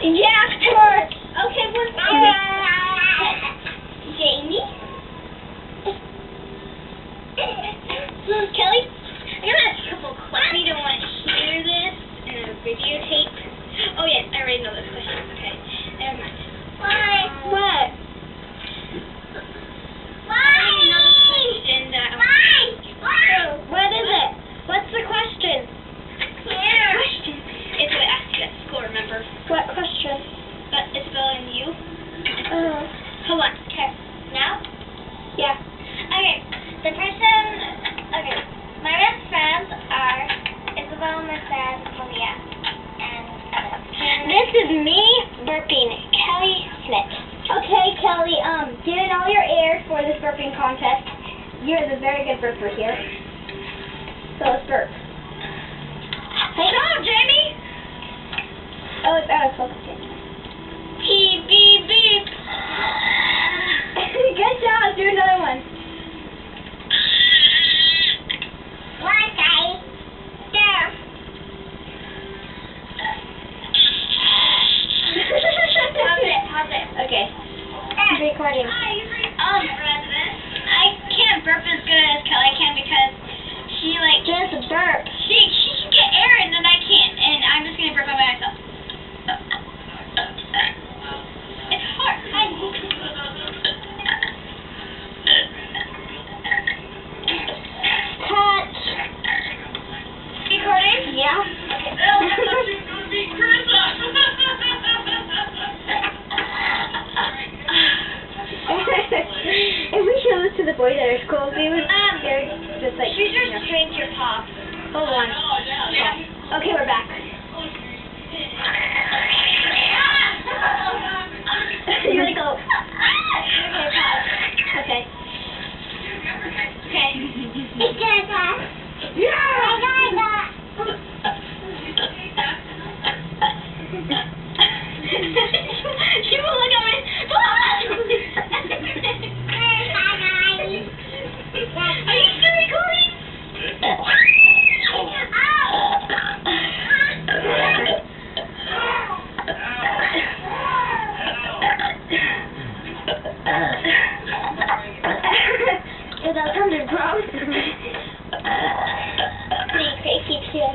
Yeah, sure. Okay, what's Jamie? Kelly? I gotta ask you a couple questions. You don't want to hear this in a videotape. Oh, yes, I already know this question. Okay, never mind. Why? What? Why? I know the question that What is it? What's the question? Question. It's what I asked you at school, remember? What question? Isabel and you. Hold on. Okay. Now? Yeah. Okay. The person. Okay. My best friends are Isabel, Merced, Malia, and this is me burping Kelly Smith. Okay, Kelly. Given all your air for this burping contest, you're the very good burper here. So let's burp. Hey. Stop, Jamie! Oh, it's out of focus. Beep, beep, beep. Good job. Do another one. One guy. There. Pause it. Okay. I'm recording. President. I can't burp as good as Kelly can because she just a burp. She can get air and then I can't, and I'm just gonna burp by myself. It's hard. Cut. Recording? Yeah. Okay. I thought she was gonna be Carissa. If we show this to the boys at our school, they would just like. She's just straight your paw. Hold on. Yeah. Okay, we're back. You're gonna go. Okay, pause. Okay. Okay. It's gonna pass. Yeah! I got that. She will look at me. Are you still recording? That's under problem. Pretty crazy too.